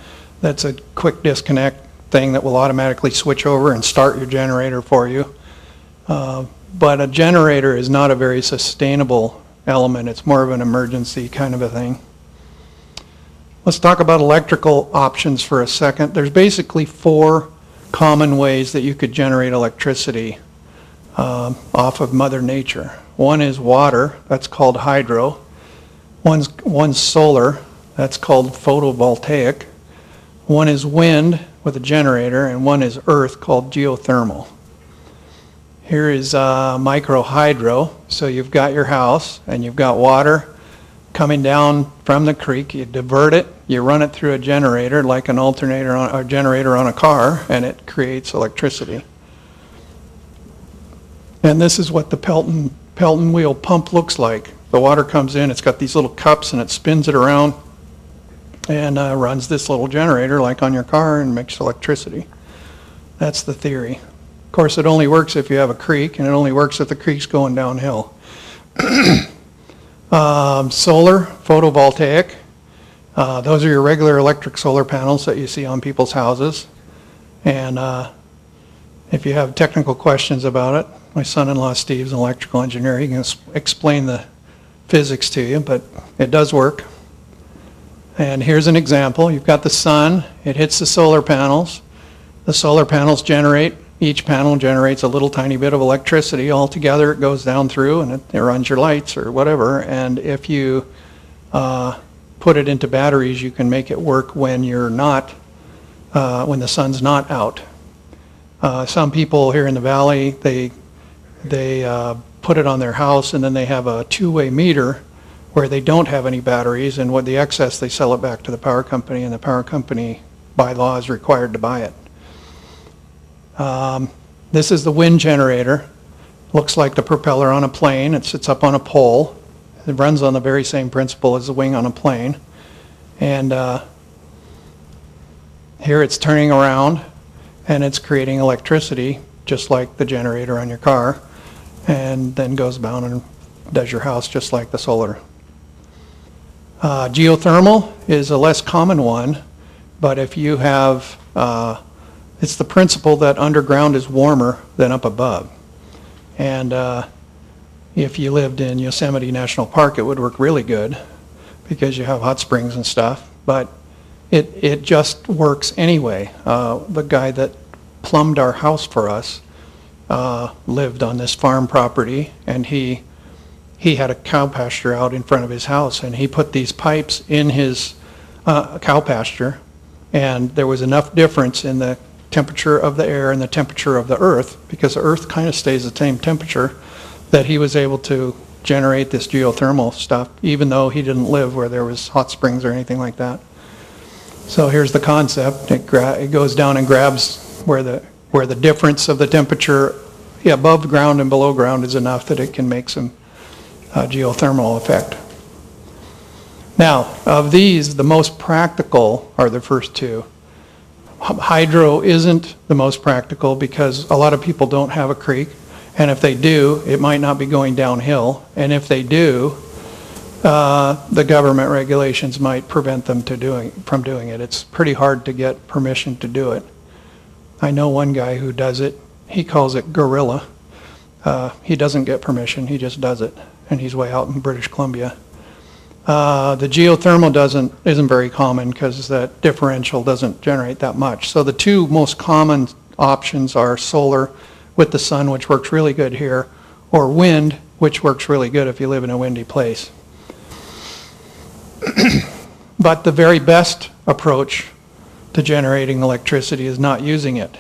that's a quick disconnect thing that will automatically switch over and start your generator for you. But a generator is not a very sustainable element. It's more of an emergency kind of a thing. Let's talk about electrical options for a second. There's basically 4 common ways that you could generate electricity off of Mother Nature. One is water, that's called hydro. One's solar, that's called photovoltaic. One is wind with a generator, and one is earth called geothermal. Here is micro hydro. So you've got your house and you've got water coming down from the creek. You divert it, you run it through a generator like an alternator on a generator on a car, and it creates electricity. And this is what the Pelton wheel pump looks like. The water comes in, it's got these little cups and it spins it around and runs this little generator like on your car and makes electricity. That's the theory. Of course, it only works if you have a creek, and it only works if the creek's going downhill. Solar, photovoltaic. Those are your regular electric solar panels that you see on people's houses. And if you have technical questions about it, my son-in-law Steve's an electrical engineer. He can explain the physics to you, but it does work. And here's an example. You've got the sun. It hits the solar panels. The solar panels generate, each panel generates a little tiny bit of electricity. All together it goes down through and it runs your lights or whatever. And if you put it into batteries, you can make it work when you're not, when the sun's not out. Some people here in the valley, they put it on their house, and then they have a two-way meter where they don't have any batteries, and with the excess they sell it back to the power company, and the power company by law is required to buy it. This is the wind generator. Looks like the propeller on a plane. It sits up on a pole. It runs on the very same principle as the wing on a plane. And here it's turning around and it's creating electricity just like the generator on your car, and then goes down and does your house just like the solar. Geothermal is a less common one, but if you have, it's the principle that underground is warmer than up above. And if you lived in Yosemite National Park, it would work really good because you have hot springs and stuff, but it just works anyway. The guy that plumbed our house for us lived on this farm property, and he had a cow pasture out in front of his house, and he put these pipes in his cow pasture, and there was enough difference in the temperature of the air and the temperature of the earth, because the earth kind of stays the same temperature, that he was able to generate this geothermal stuff, even though he didn't live where there was hot springs or anything like that. So here's the concept. It goes down and grabs where the difference of the temperature above ground and below ground is enough that it can make some geothermal effect. Now, of these, the most practical are the first two. Hydro isn't the most practical because a lot of people don't have a creek, and if they do, it might not be going downhill, and if they do, the government regulations might prevent them from doing it. It's pretty hard to get permission to do it. I know one guy who does it. He calls it guerrilla. He doesn't get permission, he just does it, and he's way out in British Columbia. The geothermal isn't very common because that differential doesn't generate that much. So the two most common options are solar with the sun, which works really good here, or wind, which works really good if you live in a windy place. But the very best approach to generating electricity is not using it.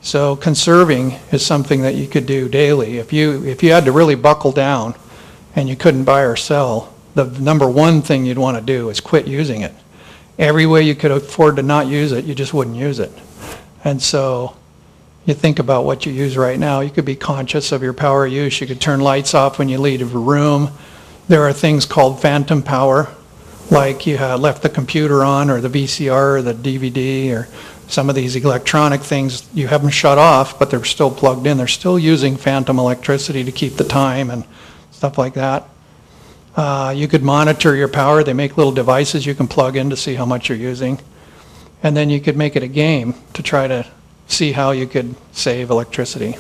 So conserving is something that you could do daily. If you had to really buckle down and you couldn't buy or sell, the number one thing you'd want to do is quit using it. Every way you could afford to not use it, you just wouldn't use it. And so you think about what you use right now. You could be conscious of your power use. You could turn lights off when you leave a room. There are things called phantom power, like you left the computer on or the VCR or the DVD or some of these electronic things. You have them shut off, but they're still plugged in. They're still using phantom electricity to keep the time and stuff like that. You could monitor your power. They make little devices you can plug in to see how much you're using. And then you could make it a game to try to see how you could save electricity.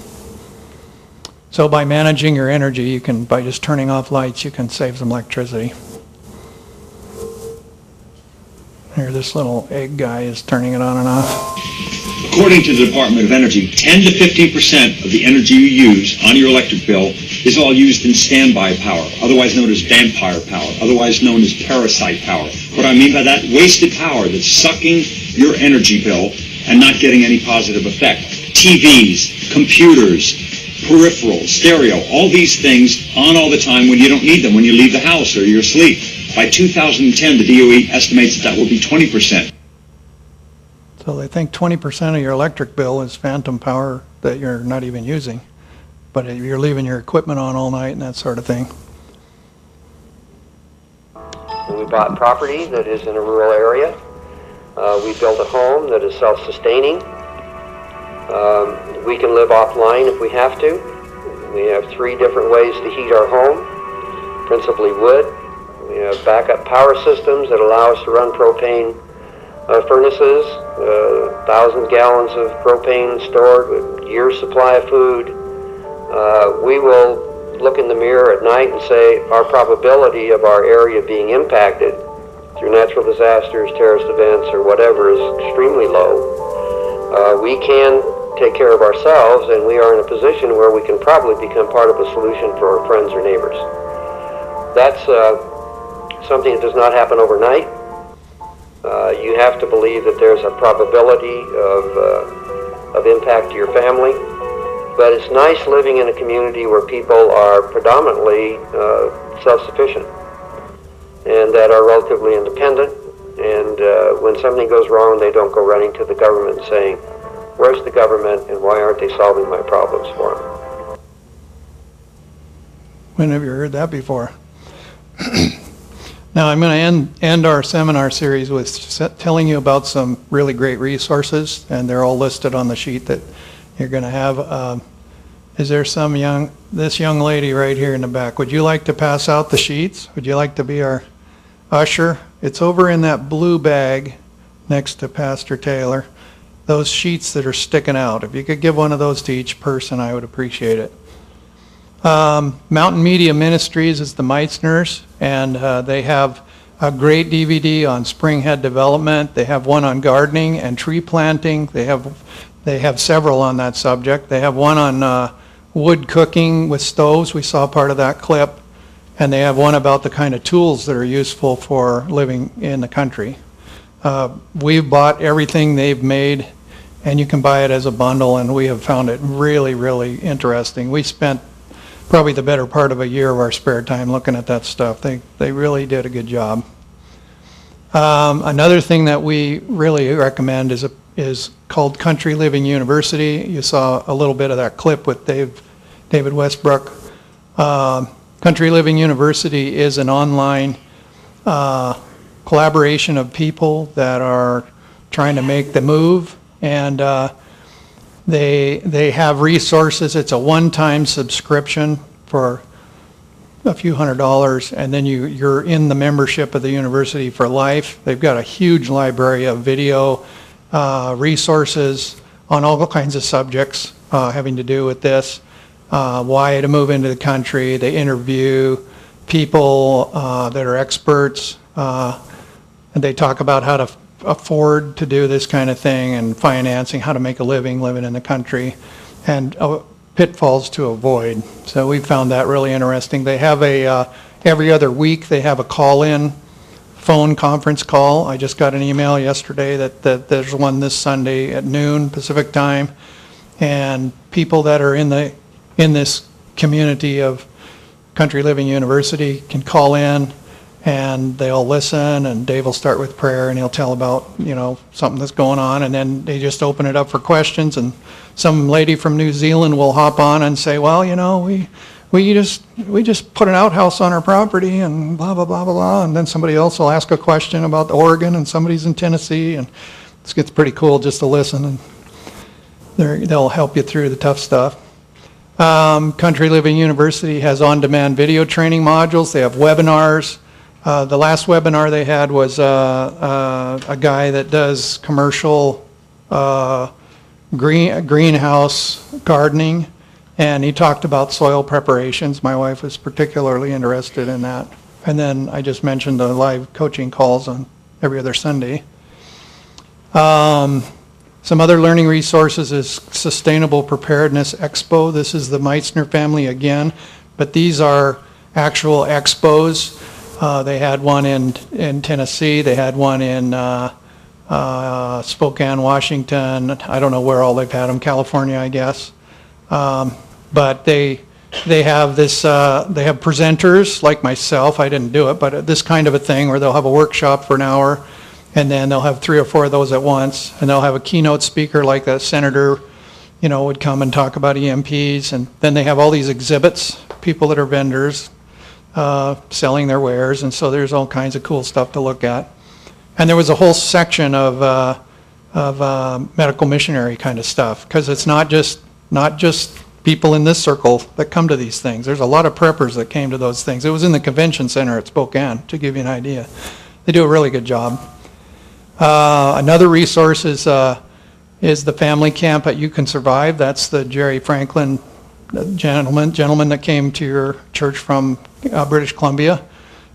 So by managing your energy, by just turning off lights, you can save some electricity. Here, this little egg guy is turning it on and off. According to the Department of Energy, 10 to 15% of the energy you use on your electric bill is all used in standby power, otherwise known as vampire power, otherwise known as parasite power. What I mean by that, wasted power that's sucking your energy bill and not getting any positive effect. TVs, computers, peripherals, stereo, all these things on all the time when you don't need them, when you leave the house or you're asleep. By 2010, the DOE estimates that will be 20%. So they think 20% of your electric bill is phantom power that you're not even using, but you're leaving your equipment on all night and that sort of thing. We bought property that is in a rural area. We built a home that is self-sustaining. We can live offline if we have to. We have 3 different ways to heat our home, principally wood. We have backup power systems that allow us to run propane furnaces, 1,000 gallons of propane stored with a year's supply of food. We will look in the mirror at night and say our probability of our area being impacted through natural disasters, terrorist events, or whatever is extremely low. We can take care of ourselves, and we are in a position where we can probably become part of a solution for our friends or neighbors. That's something that does not happen overnight. You have to believe that there's a probability of impact to your family. But it's nice living in a community where people are predominantly self-sufficient and that are relatively independent. And when something goes wrong, they don't go running to the government saying, where's the government and why aren't they solving my problems for them? When have you heard that before? Now I'm going to end our seminar series with telling you about some really great resources, and they're all listed on the sheet that you're going to have. Is there this young lady right here in the back? Would you like to pass out the sheets? Would you like to be our usher? It's over in that blue bag next to Pastor Taylor. Those sheets that are sticking out. If you could give one of those to each person, I would appreciate it. Mountain Media Ministries is the Meitzner's, and they have a great DVD on springhead development. They have one on gardening and tree planting. They have several on that subject. They have one on wood cooking with stoves. We saw part of that clip. And they have one about the kind of tools that are useful for living in the country. We've bought everything they've made, and you can buy it as a bundle, and we have found it really, really interesting. We spent probably the better part of a year of our spare time looking at that stuff. They really did a good job. Another thing that we really recommend is called Country Living University. You saw a little bit of that clip with David Westbrook. Country Living University is an online collaboration of people that are trying to make the move, and they have resources. It's a one-time subscription for a few $100s, and then you're in the membership of the university for life. They've got a huge library of video resources on all kinds of subjects having to do with this. Why to move into the country. They interview people that are experts, and they talk about how to afford to do this kind of thing and financing, how to make a living living in the country, and pitfalls to avoid. So we found that really interesting. They have every other week they have a call-in phone conference call. I just got an email yesterday that there's one this Sunday at noon Pacific time, and people that are in this community of Country Living University can call in, and they'll listen, and Dave will start with prayer, and he'll tell about something that's going on, and then they just open it up for questions, and some lady from New Zealand will hop on and say, well, we just put an outhouse on our property, and blah blah blah blah blah, and then somebody else will ask a question about Oregon, and somebody's in Tennessee, and it gets pretty cool just to listen, and they'll help you through the tough stuff. Country Living University has on-demand video training modules. They have webinars. The last webinar they had was a guy that does commercial greenhouse gardening, and he talked about soil preparations. My wife was particularly interested in that. And then I just mentioned the live coaching calls on every other Sunday. Some other learning resources is Sustainable Preparedness Expo. This is the Meitzner family again, but these are actual expos. They had one in Tennessee. They had one in Spokane, Washington. I don't know where all they've had them. California, I guess. But they have this. They have presenters like myself. I didn't do it, but this kind of a thing where they'll have a workshop for an hour, and then they'll have 3 or 4 of those at once, and they'll have a keynote speaker like the senator, you know, would come and talk about EMPs, and then they have all these exhibits, people that are vendors selling their wares, and so there's all kinds of cool stuff to look at. And there was a whole section of medical missionary kind of stuff, because it's not just people in this circle that come to these things. There's a lot of preppers that came to those things. It was in the convention center at Spokane, to give you an idea. They do a really good job. Another resource is the family camp at You Can Survive. That's the Jerry Franklin gentleman that came to your church from British Columbia.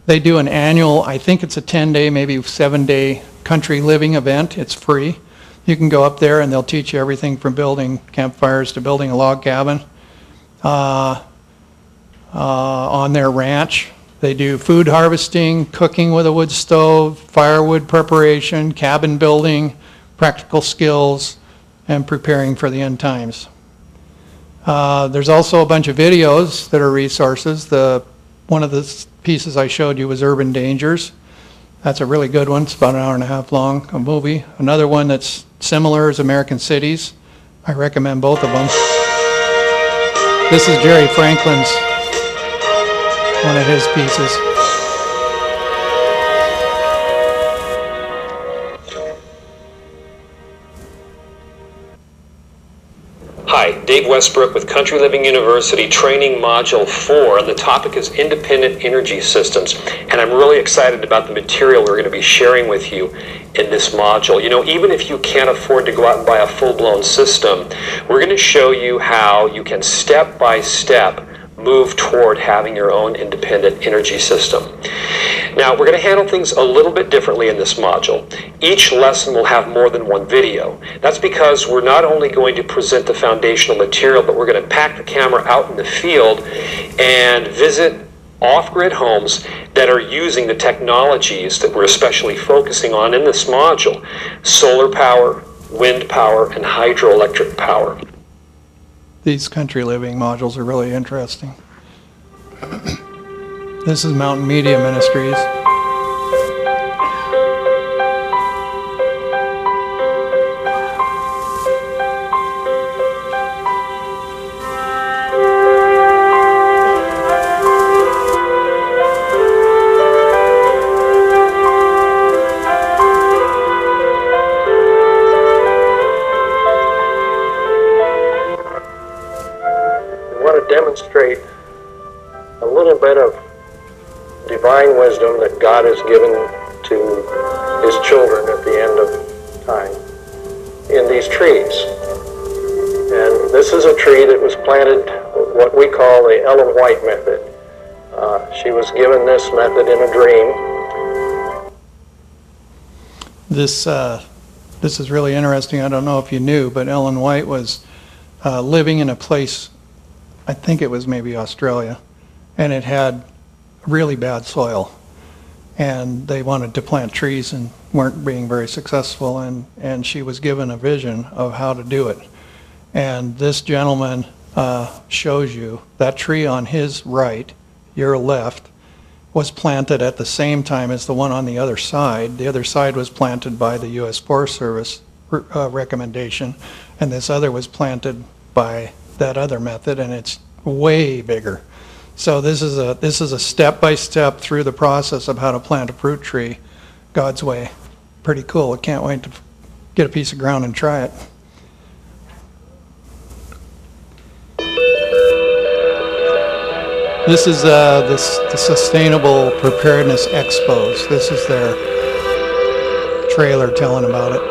They do an annual, I think it's a 10-day, maybe 7-day country living event. It's free. You can go up there and they'll teach you everything from building campfires to building a log cabin. On their ranch, they do food harvesting, cooking with a wood stove, firewood preparation, cabin building, practical skills, and preparing for the end times. There's also a bunch of videos that are resources. One of the pieces I showed you was Urban Dangers. That's a really good one. It's about an hour and a half long, a movie. Another one that's similar is American Cities. I recommend both of them. This is Jerry Franklin's, one of his pieces. Hi, Dave Westbrook with Country Living University Training Module 4, and the topic is Independent Energy Systems. And I'm really excited about the material we're going to be sharing with you in this module. You know, even if you can't afford to go out and buy a full-blown system, we're going to show you how you can step by step move toward having your own independent energy system. Now, we're going to handle things a little bit differently in this module. Each lesson will have more than one video. That's because we're not only going to present the foundational material, but we're going to pack the camera out in the field and visit off-grid homes that are using the technologies that we're especially focusing on in this module: solar power, wind power, and hydroelectric power. These country living modules are really interesting. This is Mountain Media Ministries. Demonstrate a little bit of divine wisdom that God has given to his children at the end of time in these trees. And this is a tree that was planted, what we call the Ellen White method. She was given this method in a dream. This is really interesting. I don't know if you knew, but Ellen White was living in a place, I think it was maybe Australia, and it had really bad soil, and they wanted to plant trees and weren't being very successful, and she was given a vision of how to do it. And this gentleman shows you that tree on his right, your left, was planted at the same time as the one on the other side. The other side was planted by the U.S. Forest Service recommendation, and this other was planted by that other method, and it's way bigger. So this is a step-by-step through the process of how to plant a fruit tree God's way. Pretty cool. I can't wait to get a piece of ground and try it. This is the Sustainable Preparedness Expos. This is their trailer telling about it.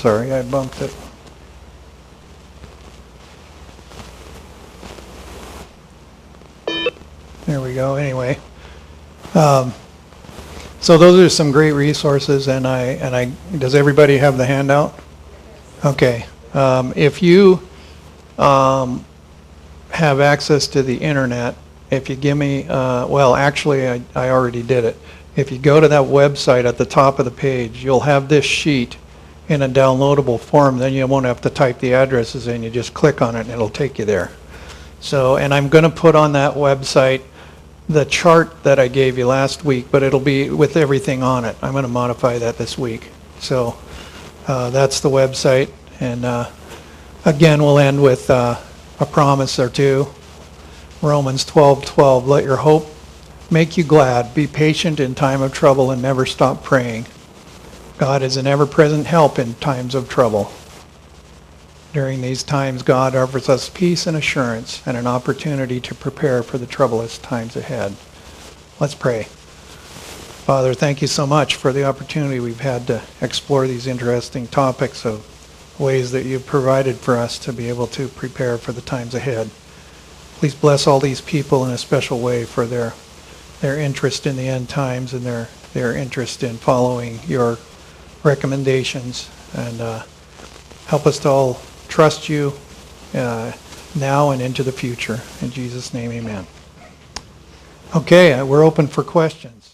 sorry, I bumped it. There we go. Anyway, so those are some great resources, and does everybody have the handout? Okay. If you have access to the internet, if you give me, well, actually, I already did it. If you go to that website at the top of the page, you'll have this sheet in a downloadable form. Then you won't have to type the addresses in. You just click on it, and it'll take you there. So, and I'm going to put on that website the chart that I gave you last week, but it'll be with everything on it. I'm going to modify that this week. So that's the website. And again, we'll end with a promise or two. Romans 12:12, let your hope make you glad. Be patient in time of trouble and never stop praying. God is an ever-present help in times of trouble. During these times, God offers us peace and assurance and an opportunity to prepare for the troublous times ahead. Let's pray. Father, thank you so much for the opportunity we've had to explore these interesting topics of ways that you've provided for us to be able to prepare for the times ahead. Please bless all these people in a special way for their interest in the end times and their interest in following your recommendations, and help us to all trust you now and into the future. In Jesus' name, amen. Okay, we're open for questions.